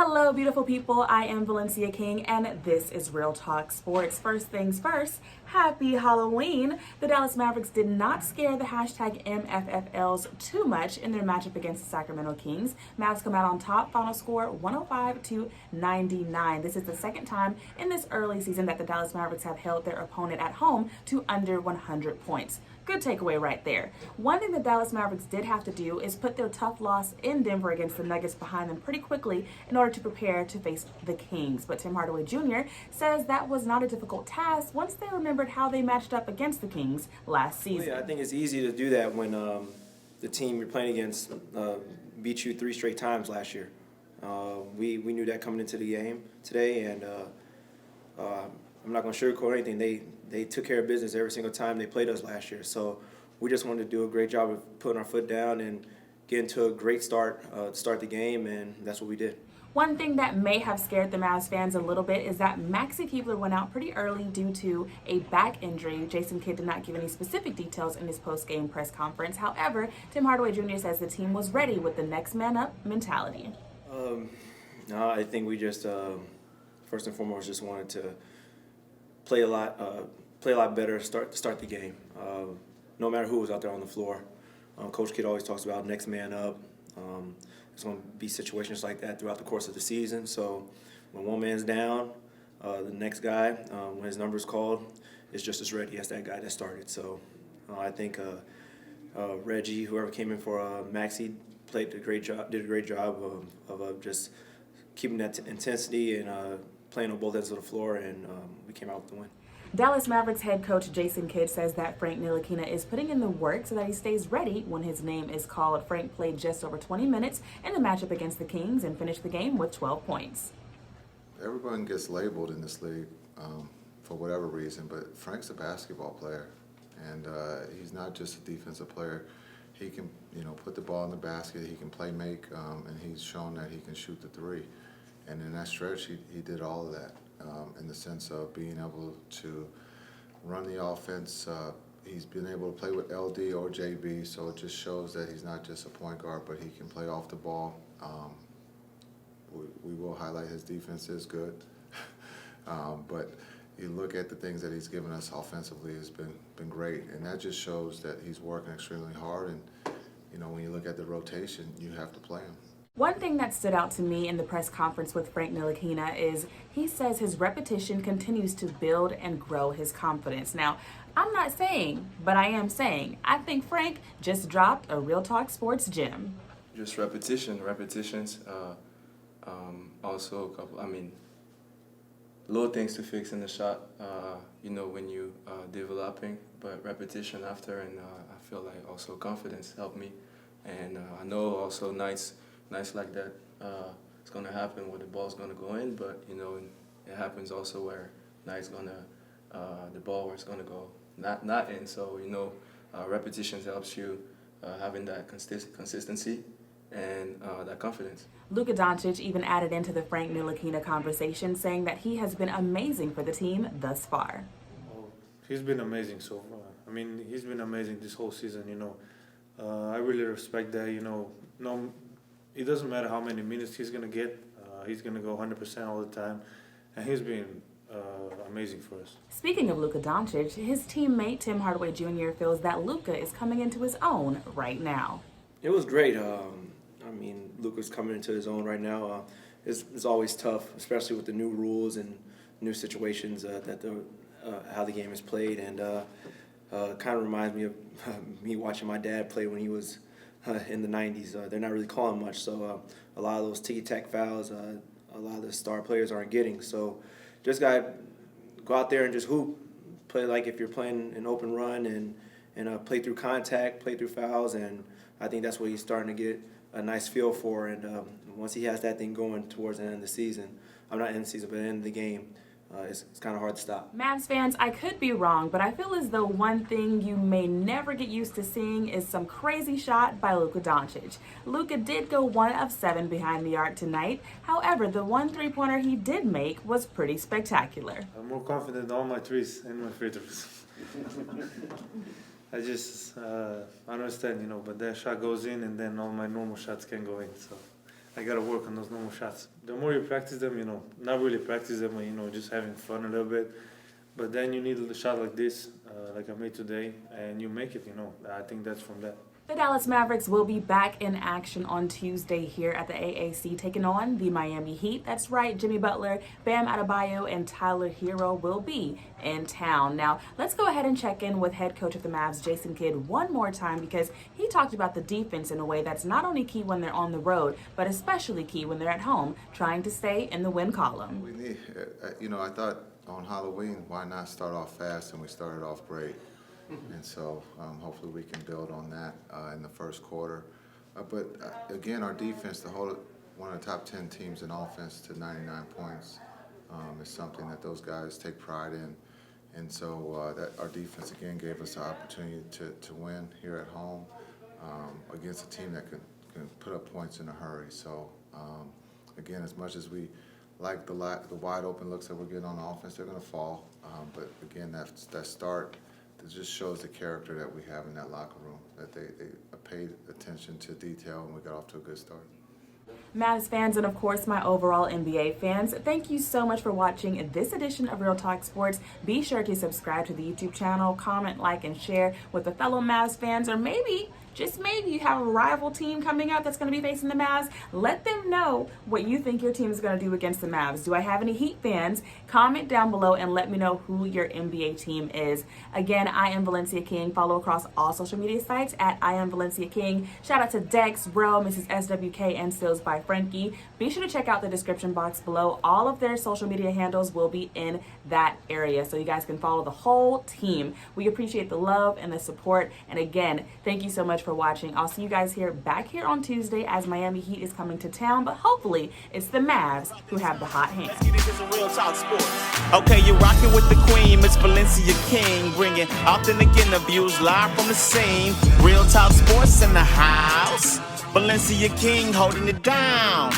Hello, beautiful people. I am Valencia King, and this is Real Talk Sports. First things first, happy Halloween. The Dallas Mavericks did not scare the hashtag MFFLs too much in their matchup against the Sacramento Kings. Mavs come out on top, final score 105-99. This is the second time in this early season that the Dallas Mavericks have held their opponent at home to under 100 points. Good takeaway right there. One thing the Dallas Mavericks did have to do is put their tough loss in Denver against the Nuggets behind them pretty quickly in order to prepare to face the Kings. But Tim Hardaway Jr. says that was not a difficult task once they remembered how they matched up against the Kings last season. Yeah, I think it's easy to do that when the team you're playing against beat you 3 straight times last year. We knew that coming into the game today, and I'm not going to sugarcoat anything. They took care of business every single time they played us last year. So we just wanted to do a great job of putting our foot down and get into a great start to start the game, and that's what we did. One thing that may have scared the Mavs fans a little bit is that Maxi Keebler went out pretty early due to a back injury. Jason Kidd did not give any specific details in his post-game press conference. However, Tim Hardaway Jr. says the team was ready with the next man up mentality. No, I think we just first and foremost just wanted to play a lot better to start the game. No matter who was out there on the floor. Coach Kidd always talks about next man up. There's going to be situations like that throughout the course of the season. So when one man's down, the next guy, when his number's called, is just as ready as that guy that started. So I think Reggie, whoever came in for Maxi, did a great job of just keeping that intensity and playing on both ends of the floor, and we came out with the win. Dallas Mavericks head coach Jason Kidd says that Frank Ntilikina is putting in the work so that he stays ready when his name is called. Frank played just over 20 minutes in the matchup against the Kings and finished the game with 12 points. Everyone gets labeled in this league for whatever reason, but Frank's a basketball player, and he's not just a defensive player. He can, put the ball in the basket. He can play make, and he's shown that he can shoot the three. And in that stretch, he did all of that in the sense of being able to run the offense. He's been able to play with LD or JB, so it just shows that he's not just a point guard, but he can play off the ball. We will highlight his defense is good, but you look at the things that he's given us offensively has been great, and that just shows that he's working extremely hard. And when you look at the rotation, you have to play him. One thing that stood out to me in the press conference with Frank Ntilikina is he says his repetition continues to build and grow his confidence. Now, I'm not saying, but I am saying, I think Frank just dropped a Real Talk Sports gem. Just repetitions. Also, little things to fix in the shot, when you developing, but repetition after, and I feel like also confidence helped me. And I know also nights like that, it's going to happen where the ball's going to go in, but, it happens also where nights the ball where it's going to go not in. So, repetitions helps you having that consistency and that confidence. Luka Doncic even added into the Frank Ntilikina conversation, saying that he has been amazing for the team thus far. Oh, he's been amazing so far. He's been amazing this whole season, I really respect that, No, it doesn't matter how many minutes he's going to get. He's going to go 100% all the time, and he's been amazing for us. Speaking of Luka Doncic, his teammate Tim Hardaway Jr. feels that Luka is coming into his own right now. It was great. Luka's coming into his own right now. It's always tough, especially with the new rules and new situations how the game is played, and kind of reminds me of me watching my dad play when he was in the 90s. They're not really calling much, so a lot of those ticky-tack fouls, a lot of the star players aren't getting. So just got to go out there and just hoop, play like if you're playing an open run, and play through contact, play through fouls, and I think that's what he's starting to get a nice feel for. And once he has that thing going towards the end of the season, not end of the season, but the end of the game, it's kind of hard to stop. Mavs fans, I could be wrong, but I feel as though one thing you may never get used to seeing is some crazy shot by Luka Doncic. Luka did go 1 of 7 behind the arc tonight. However, the one three-pointer he did make was pretty spectacular. I'm more confident in all my threes and my free throws. I just understand, but that shot goes in, and then all my normal shots can go in. So I gotta work on those normal shots. The more you practice them, not really practice them, just having fun a little bit. But then you need a shot like this, like I made today, and you make it, I think that's from that. The Dallas Mavericks will be back in action on Tuesday here at the AAC, taking on the Miami Heat. That's right, Jimmy Butler, Bam Adebayo, and Tyler Hero will be in town. Now, let's go ahead and check in with head coach of the Mavs, Jason Kidd, one more time, because he talked about the defense in a way that's not only key when they're on the road, but especially key when they're at home, trying to stay in the win column. We need, I thought on Halloween, why not start off fast, and we started off great. And so hopefully we can build on that in the first quarter. But again, our defense, one of the top 10 teams in offense to 99 points is something that those guys take pride in. And so that our defense again gave us the opportunity to win here at home against a team that can put up points in a hurry. So again, as much as we like the wide open looks that we're getting on offense, they're going to fall. But again, that start. It just shows the character that we have in that locker room, that they paid attention to detail, and we got off to a good start. Mavs fans, and of course my overall NBA fans, thank you so much for watching this edition of Real Talk Sports. Be sure to subscribe to the YouTube channel, comment, like, and share with the fellow Mavs fans, or maybe, just maybe, you have a rival team coming up that's going to be facing the Mavs. Let them know what you think your team is going to do against the Mavs. Do I have any Heat fans? Comment down below and let me know who your NBA team is. Again, I am Valencia King. Follow across all social media sites at I am Valencia King. Shout out to Dex, Bro, Mrs. SWK, and Stills by Frankie. Be sure to check out the description box below. All of their social media handles will be in that area, so you guys can follow the whole team. We appreciate the love and the support. And again, thank you so much for watching. I'll see you guys back here on Tuesday as Miami Heat is coming to town, but hopefully it's the Mavs who have the hot hand. Okay, you're rocking with the queen, Miss Valencia King, bringing authentic interviews live from the scene. Real Talk Sports in the house. Valencia King holding it down.